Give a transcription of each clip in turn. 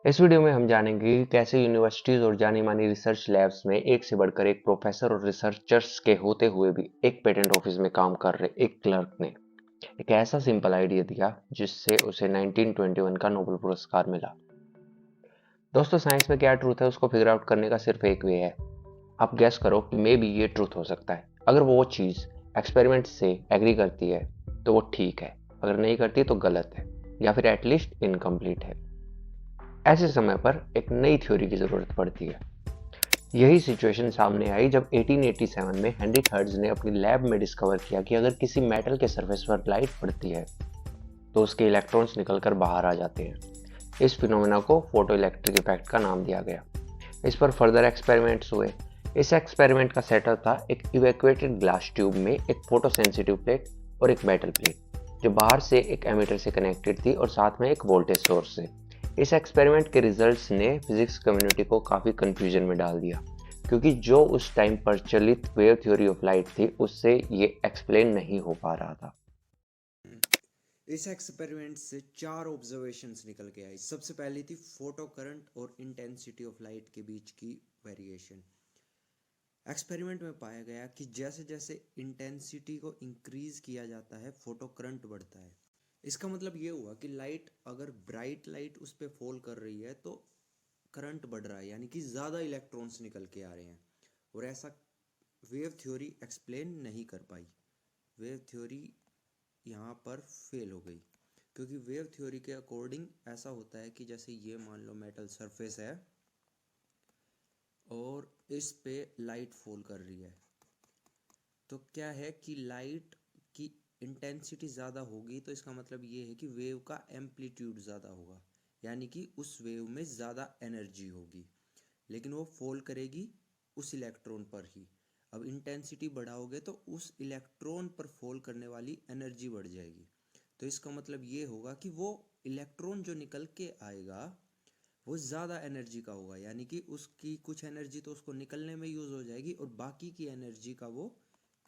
इस वीडियो में हम जानेंगे कि कैसे यूनिवर्सिटीज और जानी मानी रिसर्च लैब्स में एक से बढ़कर एक प्रोफेसर और रिसर्चर्स के होते हुए भी एक पेटेंट ऑफिस में काम कर रहे एक क्लर्क ने एक ऐसा सिंपल आइडिया दिया जिससे उसे 1921 का नोबेल पुरस्कार मिला। दोस्तों, साइंस में क्या ट्रूथ है उसको फिगर आउट करने का सिर्फ एक वे है। आप गैस करो कि मे बी ये ट्रूथ हो सकता है। अगर वो चीज एक्सपेरिमेंट से एग्री करती है तो वो ठीक है, अगर नहीं करती तो गलत है या फिर एटलीस्ट इनकम्प्लीट है। ऐसे समय पर एक नई थ्योरी की जरूरत पड़ती है। यही सिचुएशन सामने आई जब 1887 में हेनरी हर्ट्ज ने अपनी लैब में डिस्कवर किया कि अगर किसी मेटल के सरफेस पर लाइट पड़ती है तो उसके इलेक्ट्रॉन्स निकलकर बाहर आ जाते हैं। इस फिनोमेना को फोटो इलेक्ट्रिक इफेक्ट का नाम दिया गया। इस पर फर्दर एक्सपेरिमेंट्स हुए। इस एक्सपेरिमेंट का सेटअप था एक इवैक्यूएटेड ग्लास ट्यूब में एक फोटो सेंसिटिव प्लेट और एक मेटल प्लेट जो बाहर से एक एमिटर से कनेक्टेड थी और साथ में एक वोल्टेज सोर्स से। इस एक्सपेरिमेंट के रिजल्ट्स ने फिजिक्स कम्युनिटी को काफ़ी कंफ्यूजन में डाल दिया, क्योंकि जो उस टाइम प्रचलित वेव थ्योरी ऑफ लाइट थी उससे ये एक्सप्लेन नहीं हो पा रहा था। इस एक्सपेरिमेंट से चार ऑब्जर्वेशंस निकल के आई। सबसे पहली थी फोटो करंट और इंटेंसिटी ऑफ लाइट के बीच की वेरिएशन। एक्सपेरिमेंट में पाया गया कि जैसे जैसे इंटेंसिटी को इंक्रीज किया जाता है फोटो करंट बढ़ता है। इसका मतलब ये हुआ कि लाइट, अगर ब्राइट लाइट उस पर फॉल कर रही है तो करंट बढ़ रहा है, यानी कि ज़्यादा इलेक्ट्रॉन्स निकल के आ रहे हैं। और ऐसा वेव थ्योरी एक्सप्लेन नहीं कर पाई। वेव थ्योरी यहाँ पर फेल हो गई, क्योंकि वेव थ्योरी के अकॉर्डिंग ऐसा होता है कि जैसे ये मान लो मेटल सरफेस है और इस पे लाइट फॉल कर रही है, तो क्या है कि लाइट की इंटेंसिटी ज़्यादा होगी, तो इसका मतलब ये है कि वेव का एम्पलीट्यूड ज़्यादा होगा, यानी कि उस वेव में ज़्यादा एनर्जी होगी, लेकिन वो फॉल करेगी उस इलेक्ट्रॉन पर ही। अब इंटेंसिटी बढ़ाओगे तो उस इलेक्ट्रॉन पर फॉल करने वाली एनर्जी बढ़ जाएगी। तो इसका मतलब ये होगा कि वो इलेक्ट्रॉन जो निकल के आएगा वो ज़्यादा एनर्जी का होगा, यानी कि उसकी कुछ एनर्जी तो उसको निकलने में यूज़ हो जाएगी और बाकी की एनर्जी का वो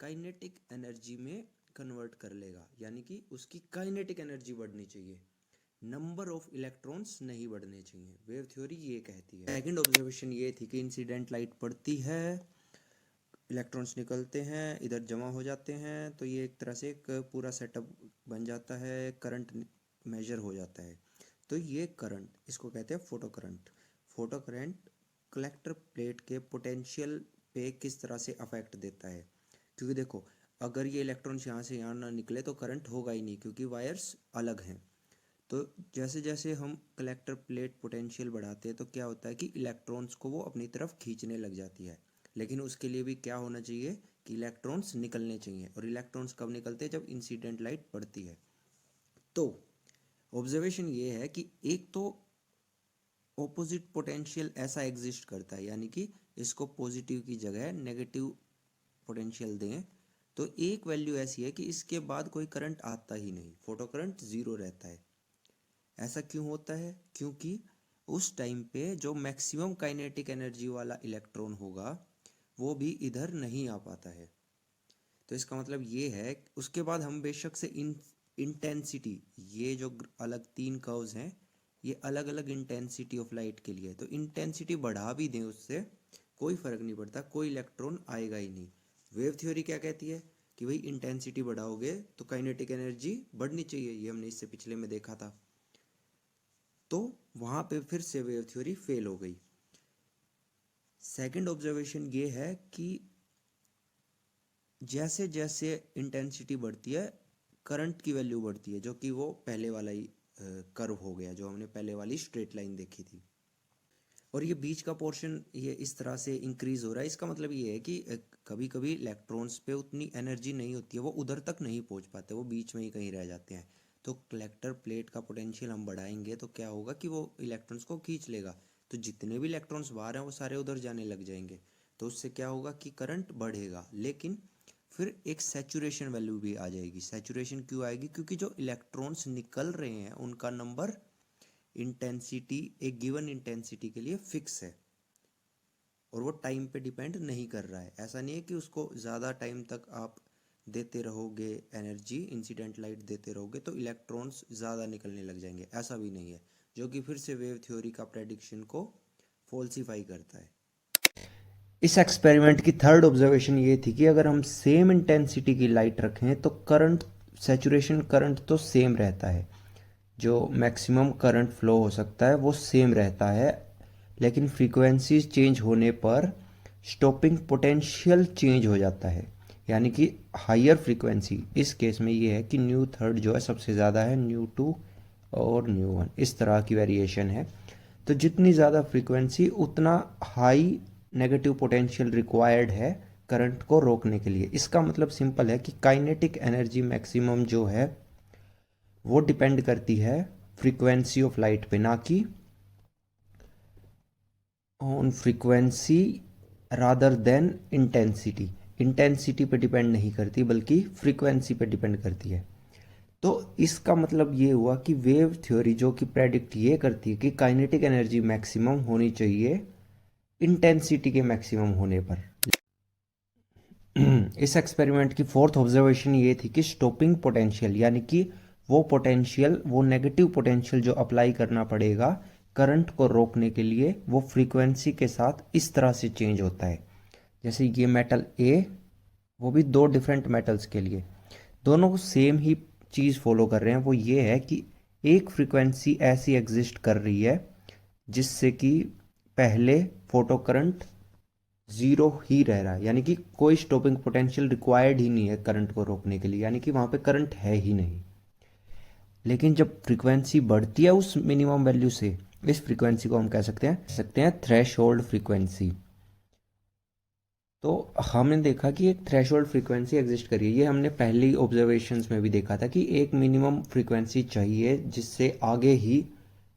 काइनेटिक एनर्जी में कन्वर्ट कर लेगा, यानी कि उसकी काइनेटिक एनर्जी बढ़नी चाहिए, नंबर ऑफ इलेक्ट्रॉन्स नहीं बढ़ने चाहिए। वेव थ्योरी ये कहती है। सेकंड ऑब्जर्वेशन ये थी कि इंसिडेंट लाइट पड़ती है, इलेक्ट्रॉन्स निकलते हैं, इधर जमा हो जाते हैं, तो ये एक तरह से एक पूरा सेटअप बन जाता है, करंट मेजर हो जाता है। तो ये करंट, इसको कहते हैं photo current. Photo current collector plate के पोटेंशियल पे किस तरह से अफेक्ट देता है, क्योंकि देखो, अगर ये इलेक्ट्रॉन्स यहाँ से यहाँ ना निकले तो करंट होगा ही नहीं, क्योंकि वायर्स अलग हैं। तो जैसे जैसे हम कलेक्टर प्लेट पोटेंशियल बढ़ाते हैं तो क्या होता है कि इलेक्ट्रॉन्स को वो अपनी तरफ खींचने लग जाती है, लेकिन उसके लिए भी क्या होना चाहिए कि इलेक्ट्रॉन्स निकलने चाहिए। और इलेक्ट्रॉन्स कब निकलते हैं? जब इंसिडेंट लाइट पड़ती है। तो ऑब्जर्वेशन ये है कि एक तो ऑपोजिट पोटेंशियल ऐसा एग्जिस्ट करता है, यानी कि इसको पॉजिटिव की जगह नेगेटिव पोटेंशियल दें तो एक वैल्यू ऐसी है कि इसके बाद कोई करंट आता ही नहीं, फोटो करंट जीरो रहता है। ऐसा क्यों होता है? क्योंकि उस टाइम पे जो मैक्सिमम काइनेटिक एनर्जी वाला इलेक्ट्रॉन होगा वो भी इधर नहीं आ पाता है। तो इसका मतलब ये है, उसके बाद हम बेशक से इंटेंसिटी, ये जो अलग तीन कर्व्स हैं ये अलग अलग इंटेंसिटी ऑफ लाइट के लिए, तो इंटेंसिटी बढ़ा भी दें उससे कोई फर्क नहीं पड़ता, कोई इलेक्ट्रॉन आएगा ही नहीं। वेव थ्योरी क्या कहती है कि भाई इंटेंसिटी बढ़ाओगे तो काइनेटिक एनर्जी बढ़नी चाहिए, ये हमने इससे पिछले में देखा था। तो वहां पे फिर से वेव थ्योरी फेल हो गई। सेकंड ऑब्जर्वेशन ये है कि जैसे जैसे इंटेंसिटी बढ़ती है करंट की वैल्यू बढ़ती है, जो कि वो पहले वाला ही कर्व हो गया जो हमने पहले वाली स्ट्रेट लाइन देखी थी। और ये बीच का पोर्शन ये इस तरह से इंक्रीज हो रहा है। इसका मतलब ये है कि कभी कभी इलेक्ट्रॉन्स पे उतनी एनर्जी नहीं होती है, वो उधर तक नहीं पहुंच पाते, वो बीच में ही कहीं रह जाते हैं। तो कलेक्टर प्लेट का पोटेंशियल हम बढ़ाएंगे तो क्या होगा कि वो इलेक्ट्रॉन्स को खींच लेगा, तो जितने भी इलेक्ट्रॉन्स बाहर हैं वो सारे उधर जाने लग जाएंगे। तो उससे क्या होगा कि करंट बढ़ेगा, लेकिन फिर एक सैचुरेशन वैल्यू भी आ जाएगी। सैचुरेशन क्यों आएगी? क्योंकि जो इलेक्ट्रॉन्स निकल रहे हैं उनका नंबर इंटेंसिटी, एक गिवन इंटेंसिटी के लिए फिक्स है और वो टाइम पे डिपेंड नहीं कर रहा है। ऐसा नहीं है कि उसको ज़्यादा टाइम तक आप देते रहोगे एनर्जी, इंसिडेंट लाइट देते रहोगे तो इलेक्ट्रॉन्स ज़्यादा निकलने लग जाएंगे, ऐसा भी नहीं है। जो कि फिर से वेव थ्योरी का प्रेडिक्शन को फॉल्सिफाई करता है। इस एक्सपेरिमेंट की थर्ड ऑब्जर्वेशन ये थी कि अगर हम सेम इंटेंसिटी की लाइट रखें तो करंट, सैचुरेशन करंट तो सेम रहता है, जो मैक्सिमम करंट फ्लो हो सकता है वो सेम रहता है, लेकिन फ्रीक्वेंसी चेंज होने पर स्टॉपिंग पोटेंशियल चेंज हो जाता है। यानी कि हायर फ्रीक्वेंसी, इस केस में ये है कि न्यू थर्ड जो है सबसे ज़्यादा है, न्यू टू और न्यू वन, इस तरह की वेरिएशन है। तो जितनी ज़्यादा फ्रीक्वेंसी उतना हाई नेगेटिव पोटेंशियल रिक्वायर्ड है करंट को रोकने के लिए। इसका मतलब सिंपल है कि काइनेटिक एनर्जी मैक्सिमम जो है वो डिपेंड करती है फ्रीक्वेंसी ऑफ लाइट पे, ना कि on frequency rather than intensity. Intensity पे डिपेंड नहीं करती बल्कि फ्रीक्वेंसी पे डिपेंड करती है। तो इसका मतलब ये हुआ कि वेव थ्योरी जो कि प्रेडिक्ट ये करती है कि काइनेटिक एनर्जी मैक्सिमम होनी चाहिए इंटेंसिटी के मैक्सिमम होने पर। इस एक्सपेरिमेंट की फोर्थ ऑब्जर्वेशन ये थी कि स्टॉपिंग पोटेंशियल, यानी कि वो पोटेंशियल, वो नेगेटिव पोटेंशियल जो अप्लाई करना पड़ेगा करंट को रोकने के लिए, वो फ्रीक्वेंसी के साथ इस तरह से चेंज होता है। जैसे ये मेटल ए, वो भी दो डिफरेंट मेटल्स के लिए दोनों सेम ही चीज़ फॉलो कर रहे हैं। वो ये है कि एक फ्रीक्वेंसी ऐसी एग्जिस्ट कर रही है जिससे कि पहले फोटो करंट ज़ीरो ही रह रहा है, यानी कि कोई स्टॉपिंग पोटेंशियल रिक्वायर्ड ही नहीं है करंट को रोकने के लिए, यानी कि वहाँ पे करंट है ही नहीं। लेकिन जब फ्रीक्वेंसी बढ़ती है उस मिनिमम वैल्यू से, इस फ्रीक्वेंसी को हम कह सकते हैं थ्रेशोल्ड फ्रीक्वेंसी। तो हमने देखा कि एक थ्रेशोल्ड फ्रीक्वेंसी एग्जिस्ट करी है। ये हमने पहली ऑब्जर्वेशंस में भी देखा था कि एक मिनिमम फ्रीक्वेंसी चाहिए जिससे आगे ही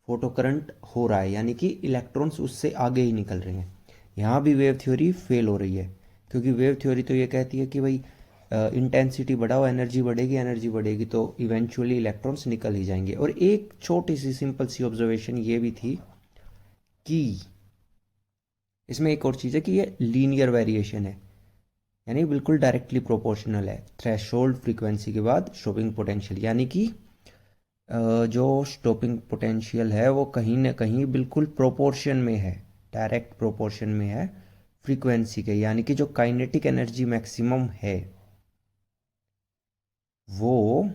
फोटो करंट हो रहा है, यानी कि इलेक्ट्रॉन्स उससे आगे ही निकल रहे हैं। यहाँ भी वेव थ्योरी फेल हो रही है, क्योंकि वेव थ्योरी तो ये कहती है कि भाई इंटेंसिटी बढ़ाओ, एनर्जी बढ़ेगी, एनर्जी बढ़ेगी तो इवेंचुअली इलेक्ट्रॉन्स निकल ही जाएंगे। और एक छोटी सी सिंपल सी ऑब्जर्वेशन ये भी थी कि इसमें एक और चीज़ है कि ये लीनियर वेरिएशन है, यानी बिल्कुल डायरेक्टली प्रोपोर्शनल है थ्रेशोल्ड फ्रीक्वेंसी के बाद स्टॉपिंग पोटेंशियल, यानी कि जो स्टॉपिंग पोटेंशियल है वो कहीं ना कहीं बिल्कुल प्रोपोर्शन में है, डायरेक्ट प्रोपोर्शन में है फ्रीक्वेंसी के। यानी कि जो काइनेटिक एनर्जी मैक्सिमम है वो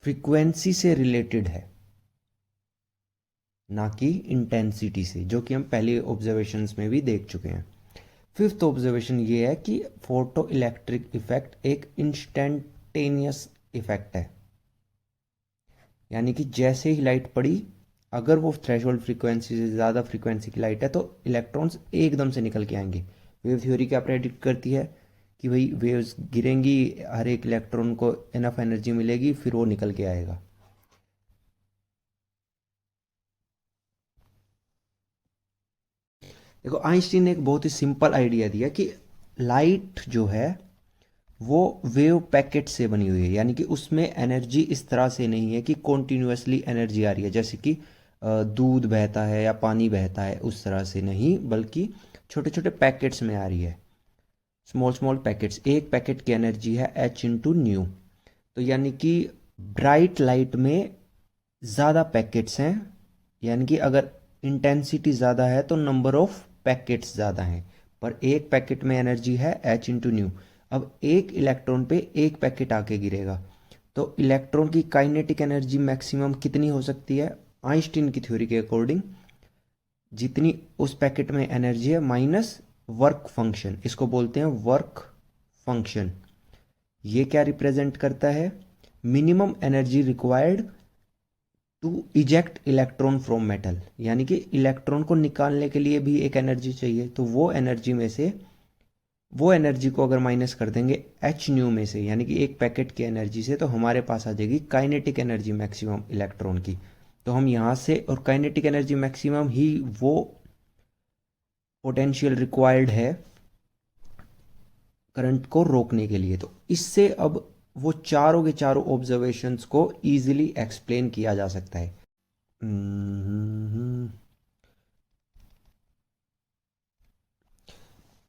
फ्रीक्वेंसी से रिलेटेड है, ना कि इंटेंसिटी से, जो कि हम पहले ऑब्जर्वेशंस में भी देख चुके हैं। फिफ्थ ऑब्जर्वेशन ये है कि फोटो इलेक्ट्रिक इफेक्ट एक इंस्टेंटेनियस इफेक्ट है, यानी कि जैसे ही लाइट पड़ी, अगर वो थ्रेशोल्ड फ्रीक्वेंसी से ज़्यादा फ्रीक्वेंसी की लाइट है तो इलेक्ट्रॉन्स एकदम से निकल के आएंगे। वेव थ्योरी क्या प्रेडिक्ट करती है कि भाई वेव्स गिरेंगी, हर एक इलेक्ट्रॉन को इनफ एनर्जी मिलेगी, फिर वो निकल के आएगा। देखो आइंस्टीन ने एक बहुत ही सिंपल आइडिया दिया कि लाइट जो है वो वेव पैकेट से बनी हुई है, यानी कि उसमें एनर्जी इस तरह से नहीं है कि कॉन्टिन्यूसली एनर्जी आ रही है, जैसे कि दूध बहता है या पानी बहता है उस तरह से नहीं, बल्कि छोटे छोटे पैकेट्स में आ रही है, स्मॉल स्मॉल पैकेट्स। एक पैकेट की एनर्जी है एच इंटू न्यू। तो यानी कि ब्राइट लाइट में ज़्यादा पैकेट्स हैं, यानी कि अगर इंटेंसिटी ज़्यादा है तो नंबर ऑफ पैकेट्स ज़्यादा हैं, पर एक पैकेट में एनर्जी है एच इंटू न्यू। अब एक इलेक्ट्रॉन पे एक पैकेट आके गिरेगा, तो इलेक्ट्रॉन की काइनेटिक एनर्जी मैक्सिमम कितनी हो सकती है आइंस्टीन की थ्योरी के अकॉर्डिंग? जितनी उस पैकेट में एनर्जी है माइनस वर्क फंक्शन, इसको बोलते हैं वर्क फंक्शन। ये क्या रिप्रेजेंट करता है? Minimum energy required to eject electron from metal, यानी कि इलेक्ट्रॉन को निकालने के लिए भी एक एनर्जी चाहिए, तो वो एनर्जी में से, वो एनर्जी को अगर माइनस कर देंगे एच न्यू में से, यानी कि एक पैकेट की एनर्जी से, तो हमारे पास आ जाएगी काइनेटिक एनर्जी मैक्सिमम इलेक्ट्रॉन की। तो हम यहाँ से, और काइनेटिक एनर्जी मैक्सिमम ही वो पोटेंशियल रिक्वायर्ड है करंट को रोकने के लिए। तो इससे अब वो चारों के चारों ऑब्जर्वेशंस को इजीली एक्सप्लेन किया जा सकता है।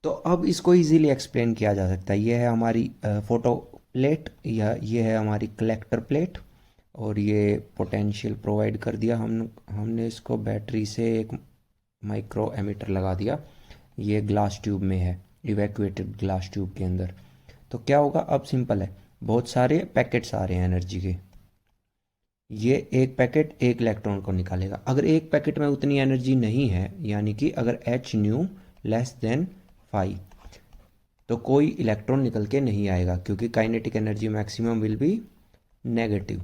तो अब इसको इजीली एक्सप्लेन किया जा सकता है। ये है हमारी फोटो प्लेट, या ये है हमारी कलेक्टर प्लेट, और ये पोटेंशियल प्रोवाइड कर दिया हमने इसको बैटरी से एक माइक्रो एमीटर लगा दिया। ये ग्लास ट्यूब में है, इवैक्यूएटेड ग्लास ट्यूब के अंदर। तो क्या होगा, अब सिंपल है, बहुत सारे पैकेट्स आ रहे हैं एनर्जी के। ये एक पैकेट एक इलेक्ट्रॉन को निकालेगा। अगर एक पैकेट में उतनी एनर्जी नहीं है, यानी कि अगर एच न्यू लेस देन 5, तो कोई इलेक्ट्रॉन निकल के नहीं आएगा, क्योंकि kinetic energy maximum will be negative.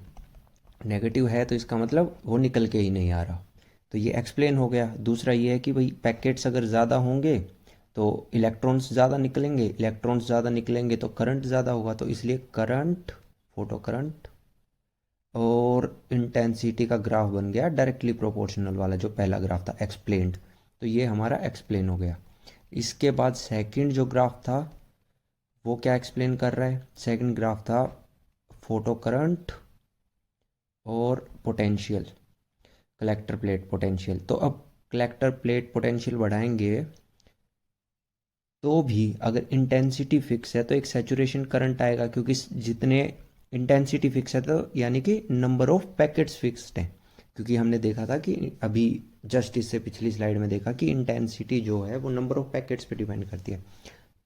Negative है तो इसका मतलब वो निकल के ही नहीं आ रहा। तो ये एक्सप्लेन हो गया। दूसरा ये है कि भाई पैकेट्स अगर ज़्यादा होंगे तो इलेक्ट्रॉन्स ज़्यादा निकलेंगे, इलेक्ट्रॉन्स ज़्यादा निकलेंगे तो करंट ज़्यादा होगा। तो इसलिए करंट, फोटो करंट और इंटेंसिटी का ग्राफ बन गया डायरेक्टली प्रोपोर्शनल वाला, जो पहला ग्राफ था एक्सप्लेन्ड। तो ये हमारा एक्सप्लेन हो गया। इसके बाद सेकंड जो ग्राफ था वो क्या एक्सप्लेन कर रहा है? सेकंड ग्राफ था फोटो करंट और पोटेंशियल, कलेक्टर प्लेट पोटेंशियल। तो अब कलेक्टर प्लेट पोटेंशियल बढ़ाएंगे तो भी अगर इंटेंसिटी फिक्स है तो एक सैचुरेशन करंट आएगा, क्योंकि जितने इंटेंसिटी फिक्स है तो यानी कि नंबर ऑफ पैकेट्स फिक्स्ड हैं। क्योंकि हमने देखा था कि अभी जस्ट इससे पिछली स्लाइड में देखा कि इंटेंसिटी जो है वो नंबर ऑफ पैकेट्स पे डिपेंड करती है।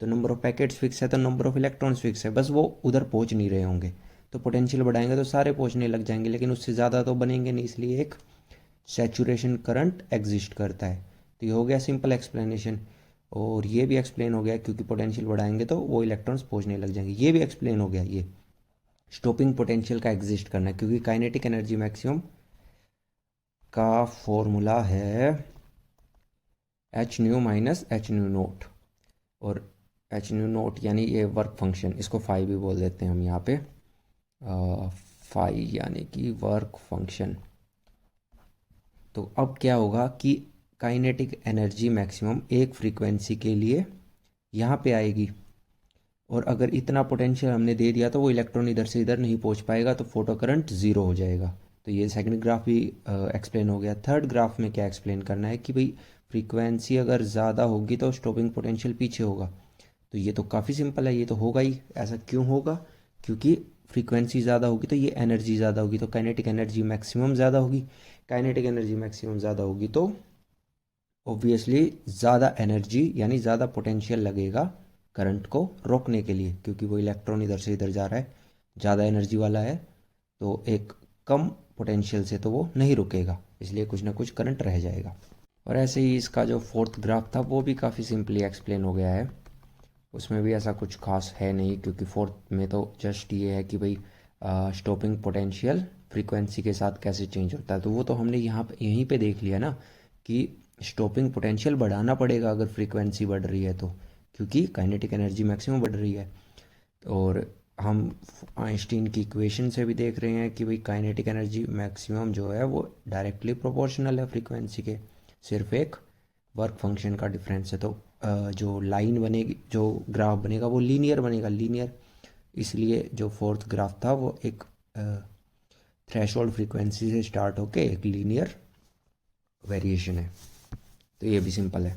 तो नंबर ऑफ पैकेट्स फिक्स है तो नंबर ऑफ इलेक्ट्रॉन्स फिक्स है, बस वो उधर पहुंच नहीं रहे होंगे। तो पोटेंशियल बढ़ाएंगे तो सारे पहुंचने लग जाएंगे, लेकिन उससे ज़्यादा तो बनेंगे नहीं, इसलिए एक सैचुरेशन करंट एग्जिस्ट करता है। तो ये हो गया सिंपल एक्सप्लेनेशन। और ये भी एक्सप्लेन हो गया क्योंकि पोटेंशियल बढ़ाएंगे तो वो इलेक्ट्रॉन्स पहुंचने लग जाएंगे। ये भी एक्सप्लेन हो गया, ये स्टॉपिंग पोटेंशियल का एग्जिस्ट करना, क्योंकि काइनेटिक एनर्जी मैक्सिमम का फॉर्मूला है H new minus H new note. और एच न्यू नोट यानी ये वर्क फंक्शन, इसको फाई भी बोल देते हैं हम यहाँ पे, फाई यानी कि वर्क फंक्शन। तो अब क्या होगा कि काइनेटिक एनर्जी मैक्सिमम एक फ्रीक्वेंसी के लिए यहाँ पे आएगी, और अगर इतना पोटेंशियल हमने दे दिया तो वो इलेक्ट्रॉन इधर से इधर नहीं पहुँच पाएगा, तो फोटो करंट ज़ीरो हो जाएगा। तो ये सेकंड ग्राफ भी एक्सप्लेन हो गया। थर्ड ग्राफ में क्या एक्सप्लेन करना है कि भाई फ्रीक्वेंसी अगर ज़्यादा होगी तो स्टॉपिंग पोटेंशियल पीछे होगा। तो ये तो काफ़ी सिंपल है, ये तो होगा ही। ऐसा क्यों होगा? क्योंकि फ्रीक्वेंसी ज़्यादा होगी तो ये एनर्जी ज़्यादा होगी, तो काइनेटिक एनर्जी मैक्सिमम ज़्यादा होगी। काइनेटिक एनर्जी मैक्सिमम ज़्यादा होगी तो ऑब्वियसली ज़्यादा एनर्जी यानी ज़्यादा पोटेंशियल लगेगा करंट को रोकने के लिए, क्योंकि वो इलेक्ट्रॉन इधर से इधर जा रहा है, ज़्यादा एनर्जी वाला है, तो एक कम पोटेंशियल से तो वो नहीं रुकेगा, इसलिए कुछ ना कुछ करंट रह जाएगा। और ऐसे ही इसका जो फोर्थ ग्राफ था वो भी काफ़ी सिंपली एक्सप्लेन हो गया है। उसमें भी ऐसा कुछ खास है नहीं, क्योंकि फोर्थ में तो जस्ट ये है कि भाई स्टॉपिंग पोटेंशियल फ्रीक्वेंसी के साथ कैसे चेंज होता है। तो वो तो हमने यहीं पे देख लिया ना कि स्टॉपिंग पोटेंशियल बढ़ाना पड़ेगा अगर फ्रीक्वेंसी बढ़ रही है तो, क्योंकि काइनेटिक एनर्जी मैक्सिमम बढ़ रही है। और हम आइंस्टीन की इक्वेशन से भी देख रहे हैं कि भाई काइनेटिक एनर्जी मैक्सिमम जो है वो डायरेक्टली प्रोपोर्शनल है फ्रीक्वेंसी के, सिर्फ एक वर्क फंक्शन का डिफरेंस है। तो जो लाइन बनेगी, जो ग्राफ बनेगा वो लीनियर बनेगा, लीनियर। इसलिए जो फोर्थ ग्राफ था वो एक थ्रेशोल्ड फ्रीक्वेंसी से स्टार्ट होके एक लीनियर वेरिएशन है। तो ये भी सिंपल है।